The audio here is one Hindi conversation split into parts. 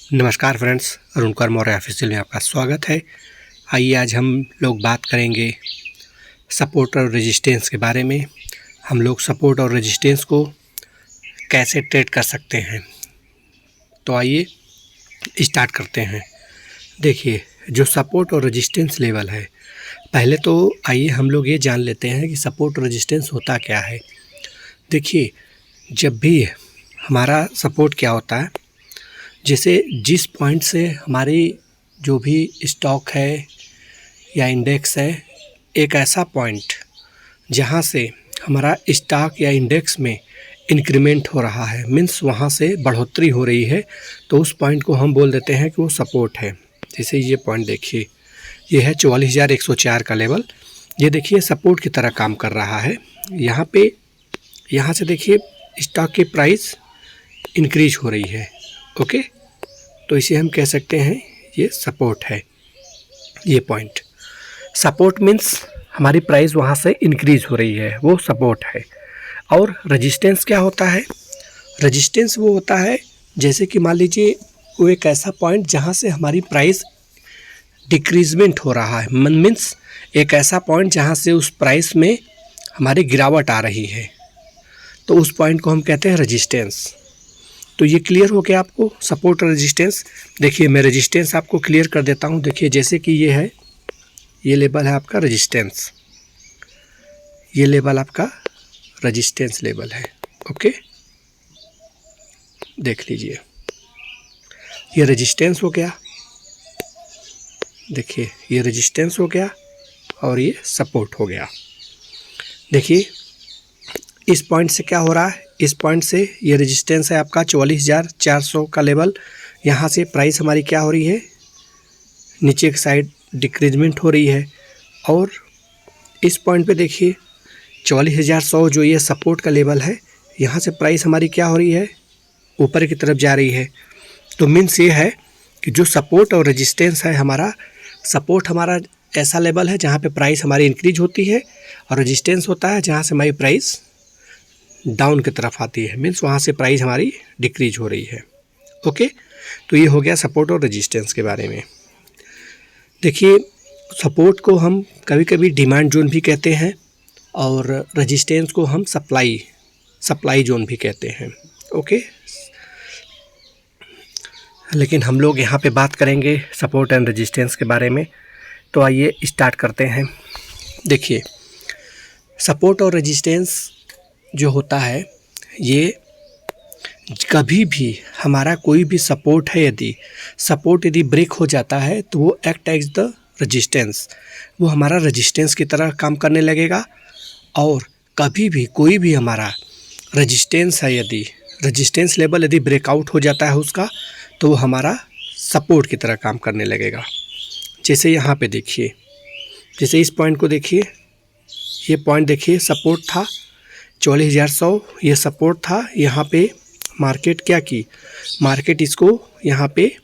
नमस्कार फ्रेंड्स, अरुण कुमार मौर्य ऑफिशियल में आपका स्वागत है। आइए आज हम लोग बात करेंगे सपोर्ट और रेजिस्टेंस के बारे में। हम लोग सपोर्ट और रेजिस्टेंस को कैसे ट्रेड कर सकते हैं, तो आइए स्टार्ट करते हैं। देखिए, जो सपोर्ट और रेजिस्टेंस लेवल है, पहले तो आइए हम लोग ये जान लेते हैं कि सपोर्ट और रेजिस्टेंस होता क्या है। देखिए, जब भी हमारा सपोर्ट क्या होता है, जैसे जिस पॉइंट से हमारी जो भी स्टॉक है या इंडेक्स है, एक ऐसा पॉइंट जहां से हमारा स्टॉक या इंडेक्स में इंक्रीमेंट हो रहा है, मीन्स वहां से बढ़ोतरी हो रही है, तो उस पॉइंट को हम बोल देते हैं कि वो सपोर्ट है। जैसे ये पॉइंट देखिए, ये है 44,104 का लेवल। ये देखिए सपोर्ट की तरह काम कर रहा है। यहाँ से देखिए स्टॉक की प्राइस इंक्रीज हो रही है। ओके, तो इसे हम कह सकते हैं ये सपोर्ट है। ये पॉइंट सपोर्ट मीन्स हमारी प्राइस वहाँ से इंक्रीज हो रही है, वो सपोर्ट है। और रेजिस्टेंस क्या होता है? रेजिस्टेंस वो होता है जैसे कि मान लीजिए वो एक ऐसा पॉइंट जहाँ से हमारी प्राइस डिक्रीजमेंट हो रहा है, मीन्स एक ऐसा पॉइंट जहाँ से उस प्राइस में हमारी गिरावट आ रही है, तो उस पॉइंट को हम कहते हैं रेजिस्टेंस। तो ये क्लियर हो गया आपको सपोर्ट और रेजिस्टेंस। देखिए, मैं रेजिस्टेंस आपको क्लियर कर देता हूँ। देखिए, जैसे कि ये है, ये लेवल है आपका रेजिस्टेंस, ये लेवल आपका रेजिस्टेंस लेवल है। ओके, देख लीजिए, ये रेजिस्टेंस हो गया। देखिए, ये रेजिस्टेंस हो गया और ये सपोर्ट हो गया। देखिए, इस पॉइंट से क्या हो रहा है, इस पॉइंट से ये रेजिस्टेंस है आपका 44,400 का लेवल। यहाँ से प्राइस हमारी क्या हो रही है, नीचे की साइड डिक्रीजमेंट हो रही है। और इस पॉइंट पे देखिए 44,100 जो ये सपोर्ट का लेवल है, यहाँ से प्राइस हमारी क्या हो रही है, ऊपर की तरफ जा रही है। तो मीन्स ये है कि जो सपोर्ट और रेजिस्टेंस है हमारा, सपोर्ट हमारा ऐसा लेवल है जहाँ पे प्राइस हमारी इंक्रीज होती है, और रेजिस्टेंस होता है जहाँ से हमारी प्राइस डाउन की तरफ आती है, मीन्स वहाँ से प्राइस हमारी डिक्रीज हो रही है। ओके, तो ये हो गया सपोर्ट और रेजिस्टेंस के बारे में। देखिए, सपोर्ट को हम कभी कभी डिमांड जोन भी कहते हैं और रेजिस्टेंस को हम सप्लाई जोन भी कहते हैं। ओके, लेकिन हम लोग यहाँ पे बात करेंगे सपोर्ट एंड रेजिस्टेंस के बारे में। तो आइए स्टार्ट करते हैं। देखिए, सपोर्ट और रेजिस्टेंस जो होता है, ये कभी भी हमारा कोई भी सपोर्ट है, यदि ब्रेक हो जाता है तो वो एक्ट एज द रेजिस्टेंस, वो हमारा रेजिस्टेंस की तरह काम करने लगेगा। और कभी भी कोई भी हमारा रेजिस्टेंस है, यदि रेजिस्टेंस लेवल यदि ब्रेकआउट हो जाता है उसका, तो वो हमारा सपोर्ट की तरह काम करने लगेगा। जैसे यहाँ पे देखिए, जैसे इस पॉइंट को देखिए, ये पॉइंट देखिए सपोर्ट था 44,100, ये सपोर्ट था। यहाँ पे मार्केट क्या की, मार्केट इसको यहाँ पे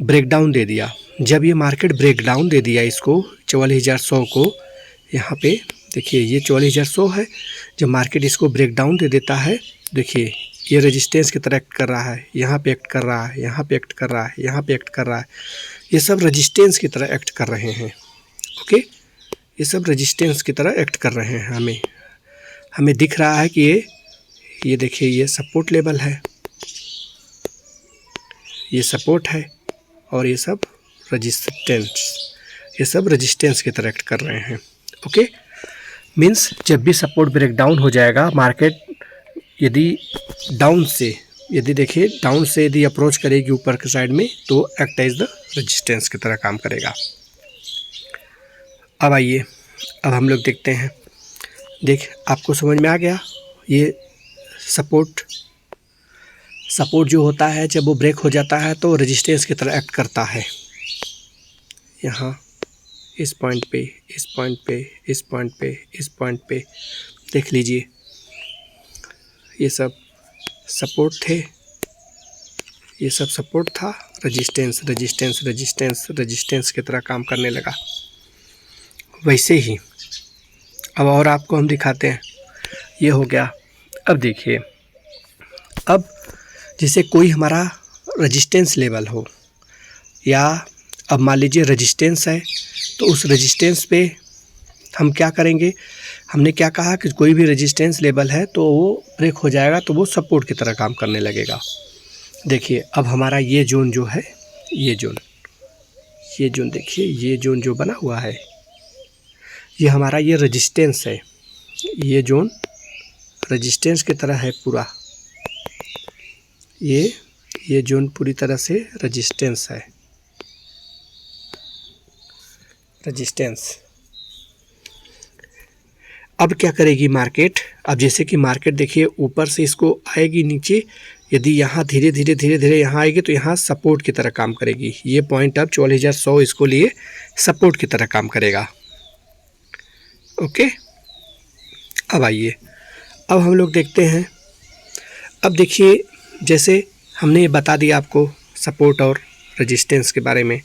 ब्रेकडाउन दे दिया। जब ये मार्केट ब्रेकडाउन दे दिया इसको 44,100 को, यहाँ पे देखिए ये 44,100 है, जब मार्केट इसको ब्रेकडाउन दे देता है, देखिए ये रेजिस्टेंस की तरह एक्ट कर रहा है, यहाँ पे एक्ट कर रहा है, यहाँ पे एक्ट कर रहा है, यहाँ पे एक्ट कर रहा है। ये सब रेजिस्टेंस की तरह एक्ट कर रहे हैं। ओके, ये सब रेजिस्टेंस की तरह एक्ट कर रहे हैं। हमें दिख रहा है कि ये देखिए, ये सपोर्ट लेवल है, ये सपोर्ट है, और ये सब रेजिस्टेंस की तरह एक्ट कर रहे हैं। ओके, मीन्स जब भी सपोर्ट ब्रेक डाउन हो जाएगा, मार्केट यदि डाउन से यदि अप्रोच करेगी ऊपर के साइड में, तो एक्ट एज द रेजिस्टेंस की तरह काम करेगा। अब आइए, अब हम लोग देखते हैं। आपको समझ में आ गया, ये सपोर्ट जो होता है, जब वो ब्रेक हो जाता है तो रेजिस्टेंस की तरह एक्ट करता है। यहाँ इस पॉइंट पे, इस पॉइंट पे, इस पॉइंट पे, इस पॉइंट पे देख लीजिए, ये सब सपोर्ट थे, ये सब सपोर्ट था। रेजिस्टेंस की तरह काम करने लगा। वैसे ही अब और आपको हम दिखाते हैं। ये हो गया। अब देखिए, अब जैसे कोई हमारा रेजिस्टेंस लेवल हो, या अब मान लीजिए रेजिस्टेंस है तो उस रेजिस्टेंस पे हम क्या करेंगे, हमने क्या कहा कि कोई भी रेजिस्टेंस लेवल है तो वो ब्रेक हो जाएगा तो वो सपोर्ट की तरह काम करने लगेगा। देखिए अब हमारा ये जोन जो है, ये जोन देखिए, ये जोन जो बना हुआ है ये हमारा ये रेजिस्टेंस है, ये जोन रेजिस्टेंस की तरह है पूरा, ये जोन पूरी तरह से रेजिस्टेंस है, रेजिस्टेंस। अब क्या करेगी मार्केट, अब जैसे कि मार्केट देखिए ऊपर से इसको आएगी नीचे, यदि यहाँ धीरे धीरे यहाँ आएगी तो यहाँ सपोर्ट की तरह काम करेगी। ये पॉइंट अब 4400 इसको लिए सपोर्ट की तरह काम करेगा। ओके, अब आइए, अब हम लोग देखते हैं। अब देखिए जैसे हमने ये बता दिया आपको सपोर्ट और रेजिस्टेंस के बारे में।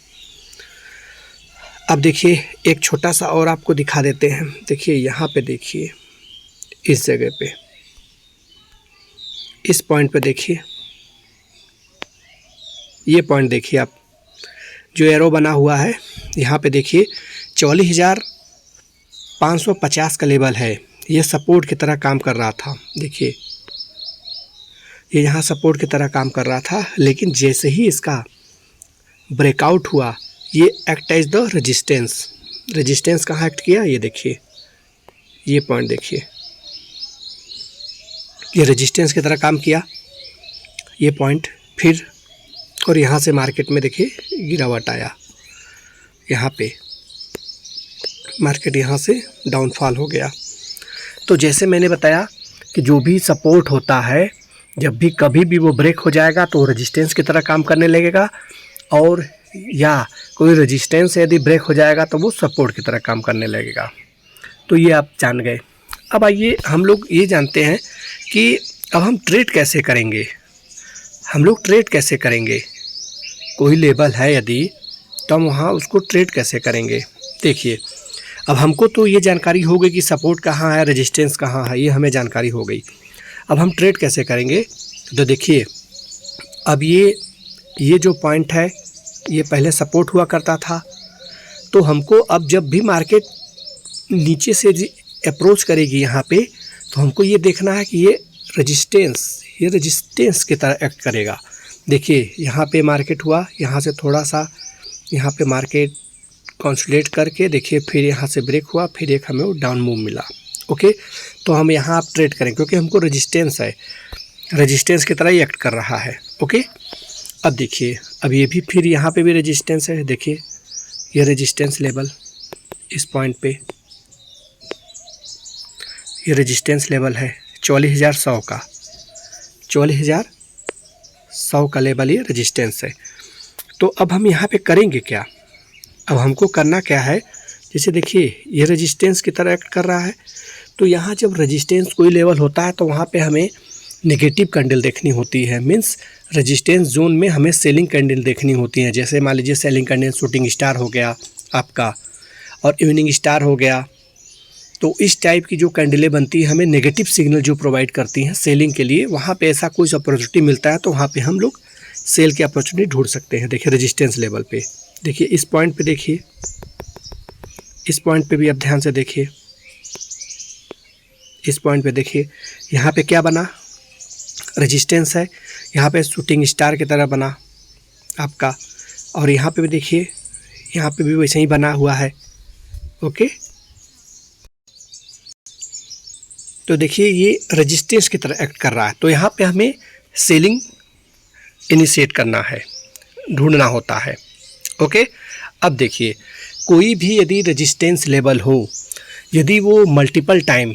अब देखिए एक छोटा सा और आपको दिखा देते हैं। देखिए यहाँ पे देखिए, इस जगह पे, इस पॉइंट पे देखिए, ये पॉइंट देखिए आप, जो एरो बना हुआ है यहाँ पे देखिए 44,550 का लेवल है, ये सपोर्ट की तरह काम कर रहा था। देखिए ये यहाँ सपोर्ट की तरह काम कर रहा था, लेकिन जैसे ही इसका ब्रेकआउट हुआ ये act as the resistance. Resistance कहाँ एक्ट किया, ये देखिए, ये पॉइंट देखिए, ये रेजिस्टेंस की तरह काम किया ये पॉइंट फिर, और यहाँ से मार्केट में देखिए गिरावट आया, यहाँ पे मार्केट यहाँ से डाउनफॉल हो गया। तो जैसे मैंने बताया कि जो भी सपोर्ट होता है जब भी कभी भी वो ब्रेक हो जाएगा तो रेजिस्टेंस की तरह काम करने लगेगा, और या कोई रेजिस्टेंस यदि ब्रेक हो जाएगा तो वो सपोर्ट की तरह काम करने लगेगा। तो ये आप जान गए। अब आइए हम लोग ये जानते हैं कि अब हम ट्रेड कैसे करेंगे। हम लोग ट्रेड कैसे करेंगे, कोई लेवल है यदि तो हम वहाँ उसको ट्रेड कैसे करेंगे। देखिए अब हमको तो ये जानकारी हो गई कि सपोर्ट कहाँ है, रेजिस्टेंस कहाँ है, ये हमें जानकारी हो गई। अब हम ट्रेड कैसे करेंगे, तो देखिए अब ये जो पॉइंट है ये पहले सपोर्ट हुआ करता था, तो हमको अब जब भी मार्केट नीचे से अप्रोच करेगी यहाँ पे, तो हमको ये देखना है कि ये रेजिस्टेंस की तरह एक्ट करेगा। देखिए यहाँ पे मार्केट हुआ, यहाँ से थोड़ा सा यहाँ पे मार्केट कंसोलिडेट करके देखिए फिर यहाँ से ब्रेक हुआ, फिर एक हमें डाउन मूव मिला। ओके, तो हम यहाँ आप ट्रेड करें क्योंकि हमको रेजिस्टेंस है, रेजिस्टेंस की तरह ही एक्ट कर रहा है। ओके, अब देखिए अब ये भी फिर यहाँ पे भी रेजिस्टेंस है। देखिए ये रेजिस्टेंस लेवल, इस पॉइंट पे ये रेजिस्टेंस लेवल है 44,100 का, 44,100 का लेवल ये रेजिस्टेंस है। तो अब हम यहाँ पे करेंगे क्या, अब हमको करना क्या है, जैसे देखिए ये रेजिस्टेंस की तरह एक्ट कर रहा है, तो यहाँ जब रेजिस्टेंस कोई लेवल होता है तो वहाँ पे हमें नेगेटिव कैंडल देखनी होती है। मींस रेजिस्टेंस जोन में हमें सेलिंग कैंडल देखनी होती है। जैसे मान लीजिए सेलिंग कैंडल शूटिंग स्टार हो गया आपका, और इवनिंग स्टार हो गया, तो इस टाइप की जो कैंडलें बनती है हमें नेगेटिव सिग्नल जो प्रोवाइड करती हैं सेलिंग के लिए, वहाँ पे ऐसा कुछ अपॉर्चुनिटी मिलता है तो वहाँ पे हम लोग सेल की अपॉर्चुनिटी ढूंढ सकते हैं। देखिए रेजिस्टेंस लेवल पे, देखिए इस पॉइंट पे, देखिए इस पॉइंट पे भी आप ध्यान से देखिए, इस पॉइंट पे देखिए यहाँ पे क्या बना, रेजिस्टेंस है, यहाँ पे शूटिंग स्टार की तरह बना आपका, और यहाँ पे भी देखिए यहाँ पे भी वैसे ही बना हुआ है। ओके, तो देखिए ये रेजिस्टेंस की तरह एक्ट कर रहा है, तो यहाँ पे हमें सेलिंग इनिशिएट करना है, ढूंढना होता है। ओके, अब देखिए कोई भी यदि रेजिस्टेंस लेवल हो, यदि वो मल्टीपल टाइम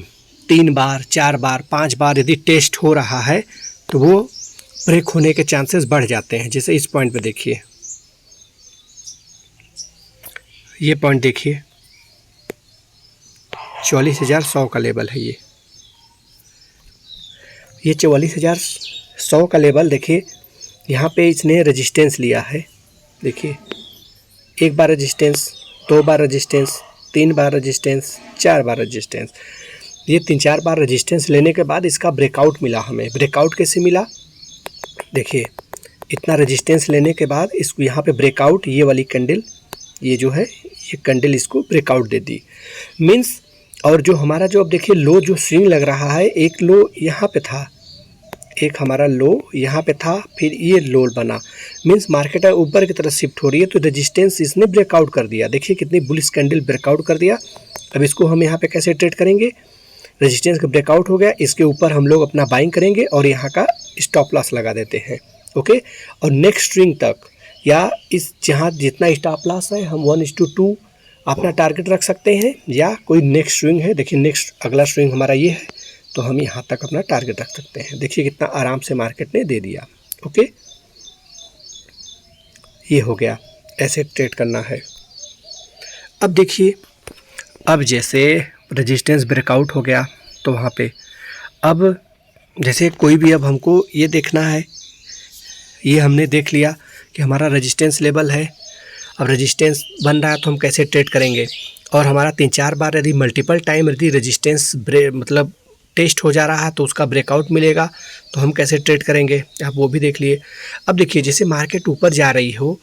3 बार 4 बार 5 बार यदि टेस्ट हो रहा है तो वो ब्रेक होने के चांसेस बढ़ जाते हैं। जैसे इस पॉइंट पे देखिए, ये पॉइंट देखिए 44,100 का लेवल है, ये 44,100 का लेवल। देखिए यहाँ पे इसने रेजिस्टेंस लिया है, देखिए 1 बार रेजिस्टेंस, 2 बार रेजिस्टेंस, 3 बार रेजिस्टेंस, 4 बार रेजिस्टेंस। ये 3-4 बार रेजिस्टेंस लेने के बाद इसका ब्रेकआउट मिला हमें। ब्रेकआउट कैसे मिला, देखिए इतना रेजिस्टेंस लेने के बाद इसको यहाँ पे ब्रेकआउट, ये वाली कैंडल, ये जो है ये कैंडल इसको ब्रेकआउट दे दी मीन्स। और जो हमारा जो अब देखिए लो जो स्विंग लग रहा है, एक लो यहाँ पे था, एक हमारा लो यहाँ पे था, फिर ये लो बना मीन्स मार्केट ऊपर की तरफ शिफ्ट हो रही है। तो रेजिस्टेंस इसने ब्रेकआउट कर दिया, देखिए कितनी बुलिश कैंडल ब्रेकआउट कर दिया। अब इसको हम यहाँ पे कैसे ट्रेड करेंगे, रेजिस्टेंस का ब्रेकआउट हो गया, इसके ऊपर हम लोग अपना बाइंग करेंगे और यहाँ का स्टॉप लॉस लगा देते हैं। ओके, और नेक्स्ट स्विंग तक या इस जहाँ जितना स्टॉप लॉस है हम 1:2 अपना टारगेट रख सकते हैं, या कोई नेक्स्ट स्विंग है, देखिए नेक्स्ट अगला स्विंग हमारा ये है, तो हम यहाँ तक अपना टारगेट रख सकते हैं। देखिए कितना आराम से मार्केट ने दे दिया। ओके, ये हो गया, ऐसे ट्रेड करना है। अब देखिए, अब जैसे रेजिस्टेंस ब्रेकआउट हो गया तो वहाँ पे अब जैसे कोई भी, अब हमको ये देखना है, ये हमने देख लिया कि हमारा रेजिस्टेंस लेवल है। अब रेजिस्टेंस बन रहा है तो हम कैसे ट्रेड करेंगे, और हमारा 3-4 बार यदि मल्टीपल टाइम यदि रेजिस्टेंस मतलब टेस्ट हो जा रहा है तो उसका ब्रेकआउट मिलेगा, तो हम कैसे ट्रेड करेंगे आप वो भी देख लिए। अब देखिए जैसे मार्केट ऊपर जा रही हो,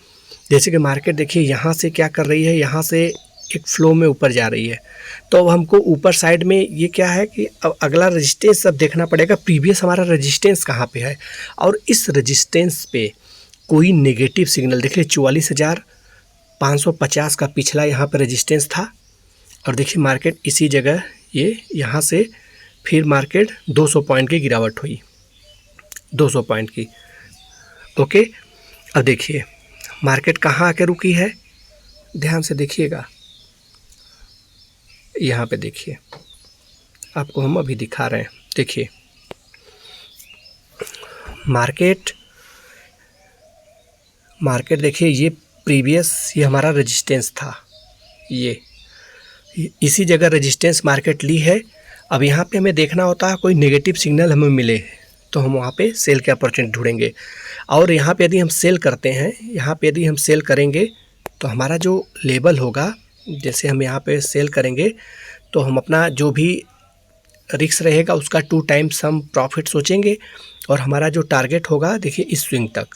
जैसे कि मार्केट देखिए यहाँ से क्या कर रही है, यहाँ से एक फ्लो में ऊपर जा रही है, तो अब हमको ऊपर साइड में ये क्या है कि अब अगला रेजिस्टेंस अब देखना पड़ेगा, प्रीवियस हमारा रेजिस्टेंस कहाँ पे है, और इस रेजिस्टेंस पे कोई नेगेटिव सिग्नल, देखिए 44,550 का पिछला यहाँ पे रेजिस्टेंस था, और देखिए मार्केट इसी जगह ये यहाँ से फिर मार्केट 200 पॉइंट की गिरावट हुई, 200 पॉइंट की। ओके, अब देखिए मार्केट कहाँ आके रुकी है, ध्यान से देखिएगा, यहाँ पे देखिए, आपको हम अभी दिखा रहे हैं। देखिए मार्केट देखिए, ये प्रीवियस ये हमारा रेजिस्टेंस था, ये इसी जगह रेजिस्टेंस मार्केट ली है। अब यहाँ पे हमें देखना होता है कोई नेगेटिव सिग्नल हमें मिले तो हम वहाँ पे सेल के अपॉर्चुनिटी ढूंढेंगे, और यहाँ पे यदि हम सेल करते हैं, यहाँ पे यदि हम सेल करेंगे तो हमारा जो लेवल होगा, जैसे हम यहाँ पे सेल करेंगे तो हम अपना जो भी रिस्क रहेगा उसका 2 टाइम्स हम प्रॉफिट सोचेंगे, और हमारा जो टारगेट होगा देखिए इस स्विंग तक,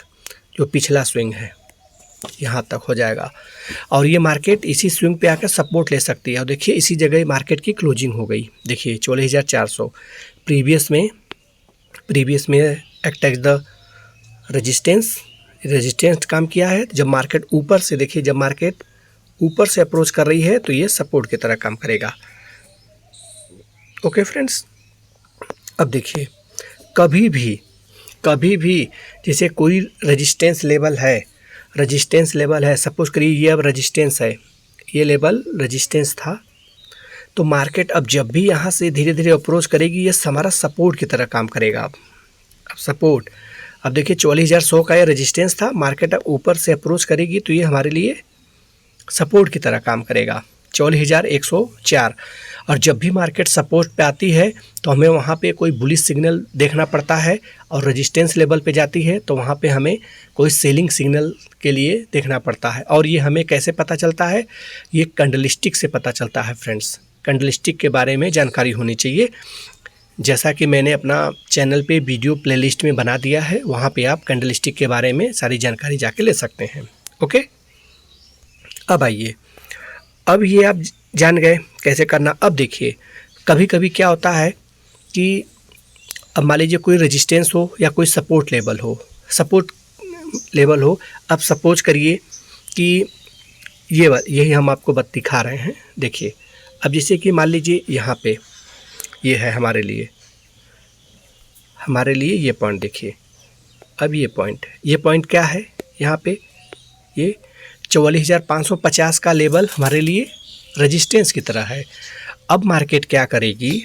जो पिछला स्विंग है यहाँ तक हो जाएगा, और ये मार्केट इसी स्विंग पे आकर सपोर्ट ले सकती है। और देखिए इसी जगह मार्केट की क्लोजिंग हो गई, देखिए 44,400 प्रीवियस में एक्ट द रेजिस्टेंस काम किया है। जब मार्केट ऊपर से, देखिए जब मार्केट ऊपर से अप्रोच कर रही है तो ये सपोर्ट की तरह काम करेगा। ओके फ्रेंड्स, अब देखिए कभी भी जैसे कोई रेजिस्टेंस लेवल है, सपोज करिए ये अब रेजिस्टेंस है, ये लेवल रेजिस्टेंस था, तो मार्केट अब जब भी यहाँ से धीरे धीरे अप्रोच करेगी ये हमारा सपोर्ट की तरह काम करेगा। अब सपोर्ट, अब देखिए 44,100 का ये रेजिस्टेंस था, मार्केट अब ऊपर से अप्रोच करेगी तो ये हमारे लिए सपोर्ट की तरह काम करेगा 44,104। और जब भी मार्केट सपोर्ट पे आती है तो हमें वहाँ पे कोई बुलिश सिग्नल देखना पड़ता है, और रेजिस्टेंस लेवल पे जाती है तो वहाँ पे हमें कोई सेलिंग सिग्नल के लिए देखना पड़ता है। और ये हमें कैसे पता चलता है, ये कैंडलस्टिक से पता चलता है फ्रेंड्स। कैंडलस्टिक के बारे में जानकारी होनी चाहिए, जैसा कि मैंने अपना चैनल पे वीडियो प्लेलिस्ट में बना दिया है, वहाँ पे आप कैंडलस्टिक के बारे में सारी जानकारी जाके ले सकते हैं। ओके, अब आइए, अब ये आप जान गए कैसे करना। अब देखिए कभी कभी क्या होता है कि अब मान लीजिए कोई रेजिस्टेंस हो या कोई सपोर्ट लेवल हो, अब सपोज करिए कि यही हम आपको दिखा रहे हैं। देखिए अब जैसे कि मान लीजिए यहाँ पे ये है हमारे लिए ये पॉइंट, देखिए अब ये पॉइंट क्या है, यहाँ पे ये 44,550 का लेवल हमारे लिए रेजिस्टेंस की तरह है। अब मार्केट क्या करेगी,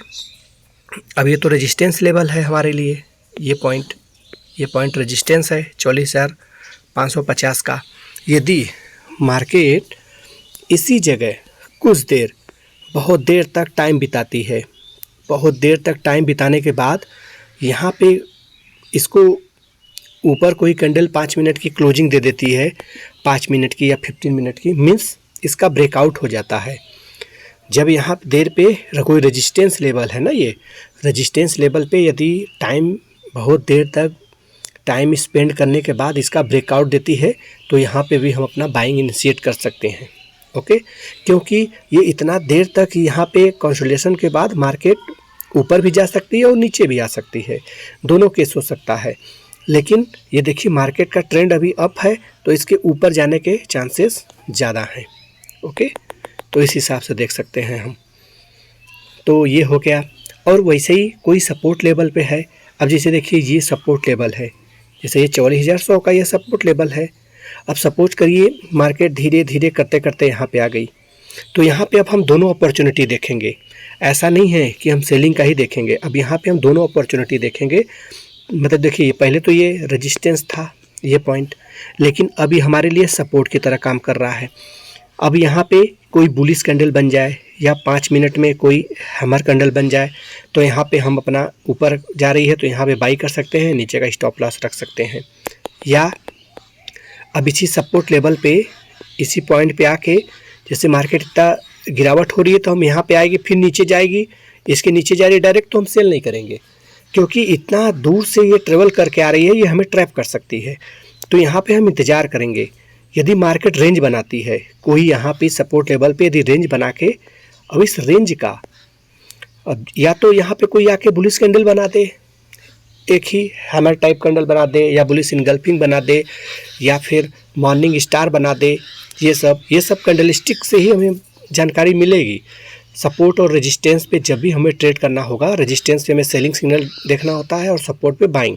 अब ये तो रेजिस्टेंस लेवल है हमारे लिए, ये पॉइंट रेजिस्टेंस है 44,550 का। यदि मार्केट इसी जगह कुछ देर, बहुत देर तक टाइम बिताती है, बहुत देर तक टाइम बिताने के बाद यहाँ पे इसको ऊपर कोई कैंडल 5 मिनट की क्लोजिंग दे देती है, 5 मिनट की या 15 मिनट की, मीन्स इसका ब्रेकआउट हो जाता है। जब यहाँ देर पे कोई रेजिस्टेंस लेवल है ना, ये रेजिस्टेंस लेवल पे यदि टाइम बहुत देर तक टाइम स्पेंड करने के बाद इसका ब्रेकआउट देती है तो यहाँ पे भी हम अपना बाइंग इनिशिएट कर सकते हैं। ओके, क्योंकि ये इतना देर तक यहाँ पे कंसोलिडेशन के बाद मार्केट ऊपर भी जा सकती है और नीचे भी आ सकती है, दोनों केस हो सकता है। लेकिन ये देखिए मार्केट का ट्रेंड अभी अप है तो इसके ऊपर जाने के चांसेस ज़्यादा हैं। ओके, तो इस हिसाब से देख सकते हैं हम। तो ये हो गया। और वैसे ही कोई सपोर्ट लेवल पे है। अब जैसे देखिए ये सपोर्ट लेवल है, जैसे ये 44,100 का ये सपोर्ट लेवल है। अब सपोज करिए मार्केट धीरे धीरे करते करते यहाँ पे आ गई, तो यहाँ पे अब हम दोनों अपॉर्चुनिटी देखेंगे। ऐसा नहीं है कि हम सेलिंग का ही देखेंगे, अब यहाँ पे हम दोनों अपॉर्चुनिटी देखेंगे। मतलब देखिए पहले तो ये रेजिस्टेंस था ये पॉइंट, लेकिन अभी हमारे लिए सपोर्ट की तरह काम कर रहा है। अब यहाँ पे कोई बुलिश कैंडल बन जाए या 5 मिनट में कोई हैमर कैंडल बन जाए तो यहाँ पे हम अपना ऊपर जा रही है तो यहाँ पे बाई कर सकते हैं, नीचे का स्टॉप लॉस रख सकते हैं। या अब इसी सपोर्ट लेवल पे इसी पॉइंट पे आके जैसे मार्केट इतना गिरावट हो रही है तो हम यहाँ पे आएगी, फिर नीचे जाएगी, इसके नीचे जा रही है डायरेक्ट, तो हम सेल नहीं करेंगे क्योंकि इतना दूर से ये ट्रेवल करके आ रही है, ये हमें ट्रैप कर सकती है। तो यहाँ पे हम इंतज़ार करेंगे। यदि मार्केट रेंज बनाती है, कोई यहाँ पे सपोर्ट लेवल पे यदि रेंज बना के, अब इस रेंज का अब या तो यहाँ पे कोई आके बुलिश कैंडल बना दे, एक ही हैमर टाइप कैंडल बना दे, या बुलिश इनगल्फिंग बना दे, या फिर मॉर्निंग स्टार बना दे। ये सब कैंडलस्टिक से ही हमें जानकारी मिलेगी। सपोर्ट और रेजिस्टेंस पे जब भी हमें ट्रेड करना होगा, रेजिस्टेंस पे हमें सेलिंग सिग्नल देखना होता है और सपोर्ट पे बाइंग,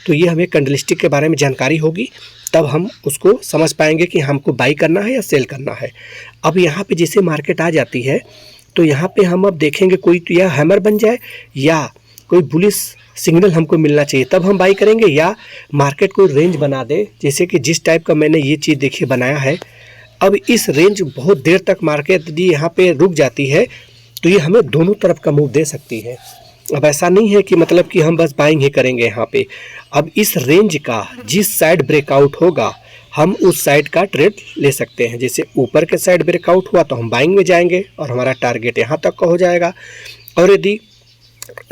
तो ये हमें कैंडलस्टिक के बारे में जानकारी होगी, तब हम उसको समझ पाएंगे कि हमको बाई करना है या सेल करना है। अब यहाँ पे जैसे मार्केट आ जाती है तो यहाँ पे हम अब देखेंगे कोई तो या हैमर बन जाए या कोई बुलिश सिग्नल हमको मिलना चाहिए, तब हम बाई करेंगे। या मार्केट कोई रेंज बना दे, जैसे कि जिस टाइप का मैंने ये चीज़ देखिए बनाया है। अब इस रेंज बहुत देर तक मार्केट यदि यहाँ पे रुक जाती है तो ये हमें दोनों तरफ का मूव दे सकती है। अब ऐसा नहीं है कि मतलब कि हम बस बाइंग ही करेंगे यहाँ पे। अब इस रेंज का जिस साइड ब्रेकआउट होगा हम उस साइड का ट्रेड ले सकते हैं। जैसे ऊपर के साइड ब्रेकआउट हुआ तो हम बाइंग में जाएंगे और हमारा टारगेट यहाँ तक का हो जाएगा। और यदि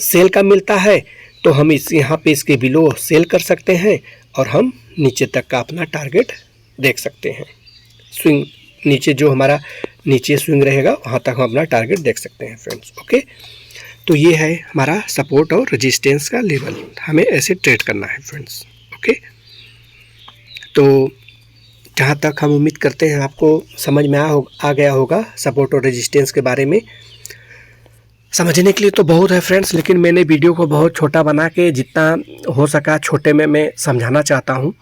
सेल का मिलता है तो हम इस यहाँ पे इसके बिलो सेल कर सकते हैं और हम नीचे तक का अपना टारगेट देख सकते हैं। स्विंग नीचे जो हमारा नीचे स्विंग रहेगा वहाँ तक हम अपना टारगेट देख सकते हैं फ्रेंड्स। ओके, तो ये है हमारा सपोर्ट और रेजिस्टेंस का लेवल, हमें ऐसे ट्रेड करना है फ्रेंड्स। ओके, तो जहाँ तक हम उम्मीद करते हैं आपको समझ में आ गया होगा सपोर्ट और रेजिस्टेंस के बारे में। समझने के लिए तो बहुत है फ्रेंड्स, लेकिन मैंने वीडियो को बहुत छोटा बना के जितना हो सका छोटे में मैं समझाना चाहता हूँ,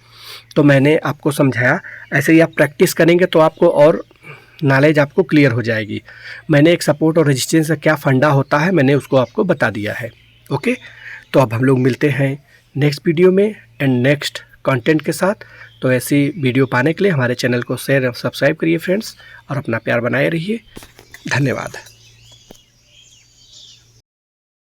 तो मैंने आपको समझाया। ऐसे ही आप प्रैक्टिस करेंगे तो आपको और नॉलेज आपको क्लियर हो जाएगी। मैंने एक सपोर्ट और रेजिस्टेंस का क्या फंडा होता है मैंने उसको आपको बता दिया है। ओके, तो अब हम लोग मिलते हैं नेक्स्ट वीडियो में एंड नेक्स्ट कंटेंट के साथ। तो ऐसी वीडियो पाने के लिए हमारे चैनल को शेयर और सब्सक्राइब करिए फ्रेंड्स, और अपना प्यार बनाए रहिए। धन्यवाद।